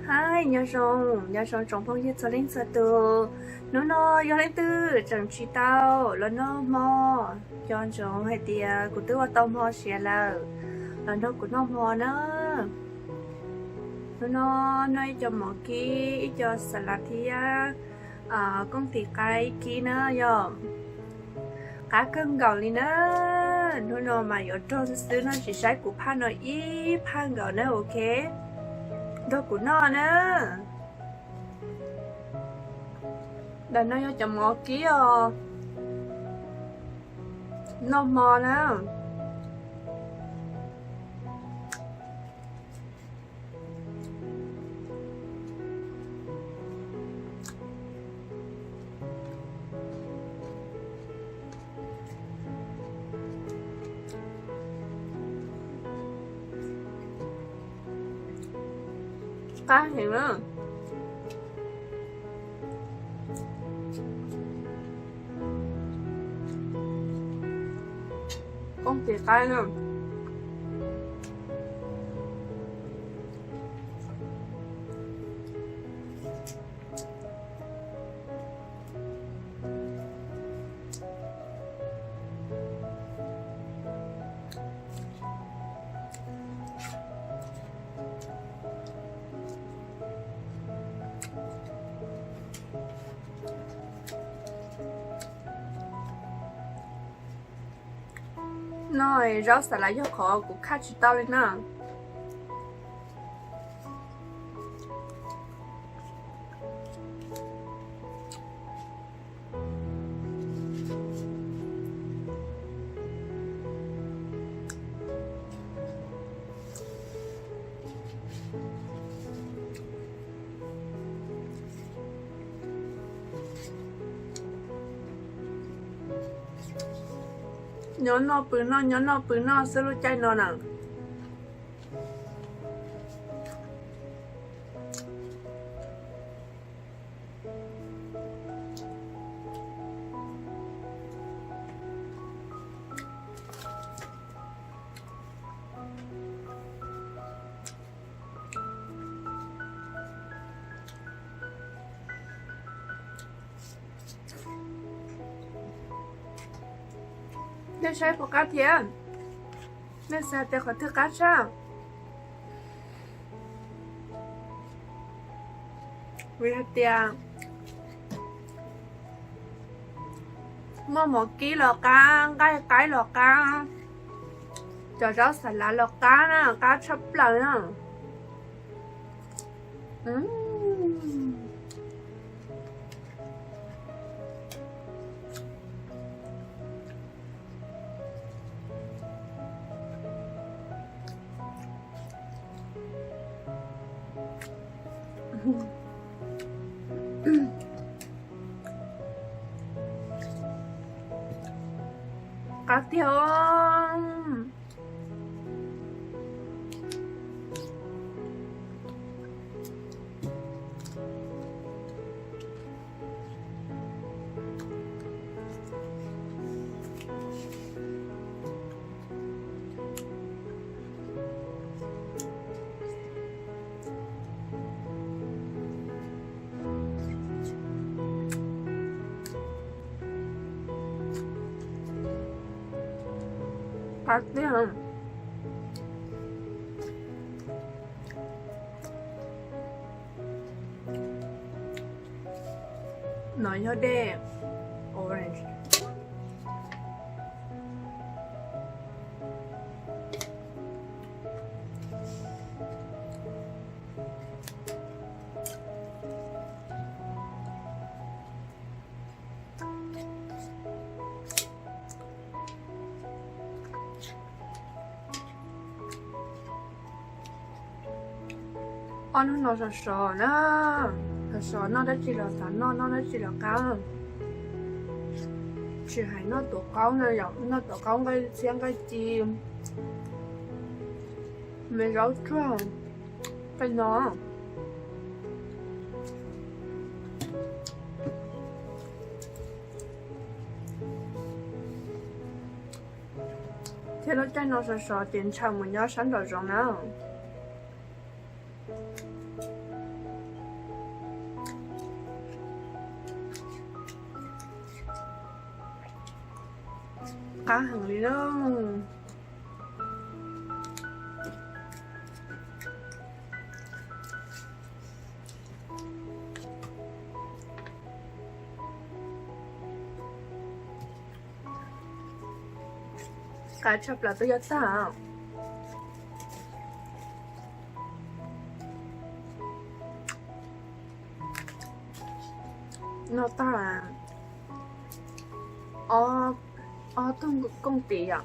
hai nhà sông trồng phong như cho lên sợ từ nó do lên từ chẳng chỉ tao là nó mò cho trồng hay tia của tôiว่าtôm ho xẻ là nó của nó mò nó nói cho mỏ kí cho salad thì công ty cái kí nữa yo cá cưng gạo đi nữa nó mà ở trong xứ nó chỉ sai của pan nó ít pan gạo nữa ok đó của nó nữa là nó cho chồng mỏ kí nó mò nữa cá hiểu nữa con tì cái nữa nói rau xà lách cho khó cũng khá chỉ tao lên nè nhớ nó bự nó sơ lô chai nó nè để sai của cá thiệt để sai để có thức cá sao vì tiền mua một ký lò cá cái lò cá cho rau xà lách lò cá nè cá chấm lại nè cá thiêu cá thiêu nói cho đẹp orange nó sò nó đã chỉ là sẵn nó đã chỉ là cao chỉ hay nó tổ cao này giống nó tổ cao cái xem cái chim mấy rau tròn cái nó thế nó cái nó sò tiền chồng mình nhớ sẵn rồi nào cá hàng đi đó. Cá chập là tôi rất ta. Nó ta là trong công ty à.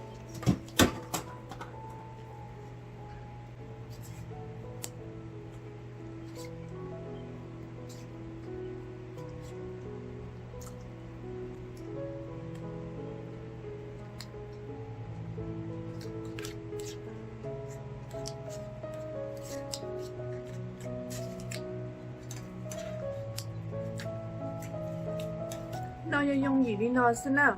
Nó dùng gì đi nó xin nào.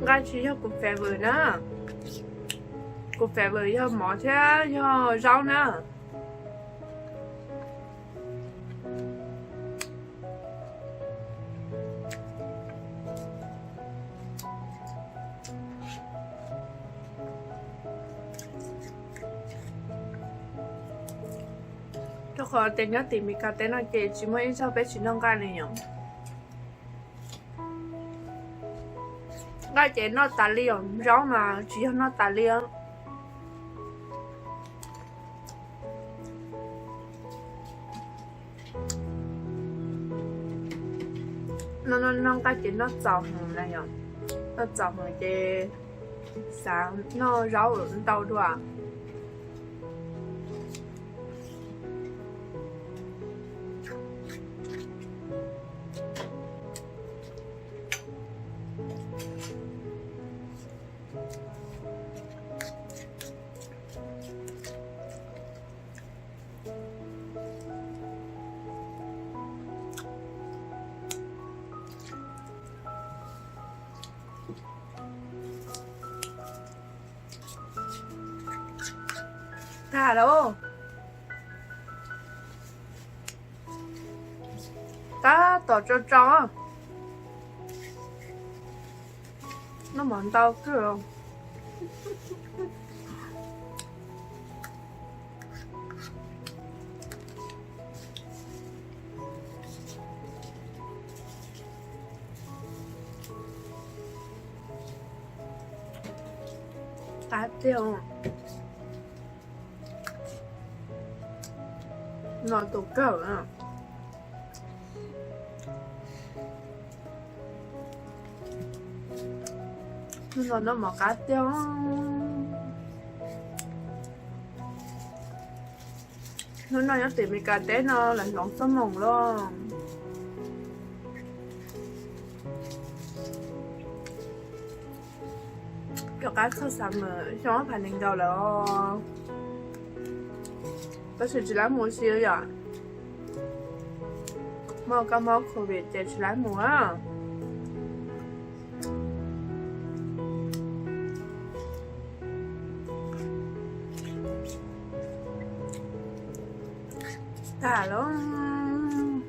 Gai chỉ cho cục phèo vừa nè. Cục phèo vừa cho mỏ thế cho rau nè. Cho khó tên nhá tìm mình cả tên là kể chỉ mới sao bé chỉ nông gai này nhỉ. Gai chế nó tả liềm, rau mà chỉ cho nó tả liềm. Nó gai chế nó giàu hồng này nhỉ. Nó giàu hồng chế sáng nó rau ở đâu thôi à. Thả đâu. Ta tỏ cho chó. Nó mòn tao cứ không. Cá tiêu. Nó tủ cỡ à. Nó mà cá tiêu. Nó nói nó tìm cá té nó là lỏng sớm mồng luôn. Cho cá khâu sắm mà cho nó phải đánh đầu là bác sĩ chỉ lấy mua xíu vậy. Mà có máu khổ biệt chỉ lấy mua á. Thả luôn.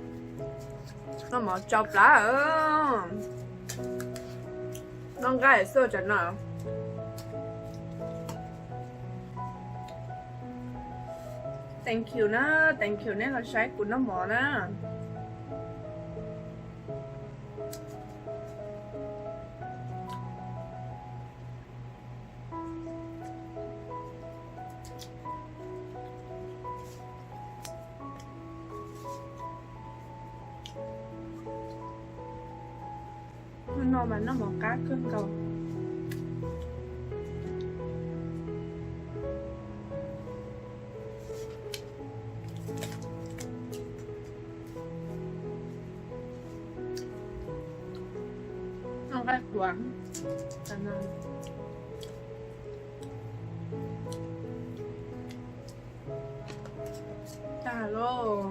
Nó mà chọc lá ơ. Nó gai sơ chân nào. Thank you nè là sai của nó mỏ nè. Nó mà nó mỏ cá cơn cầu. cái quán cho nên chà lô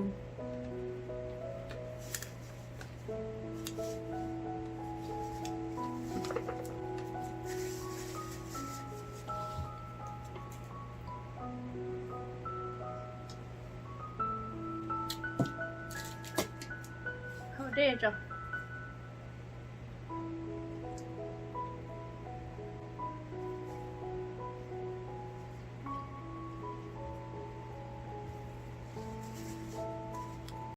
好，这种。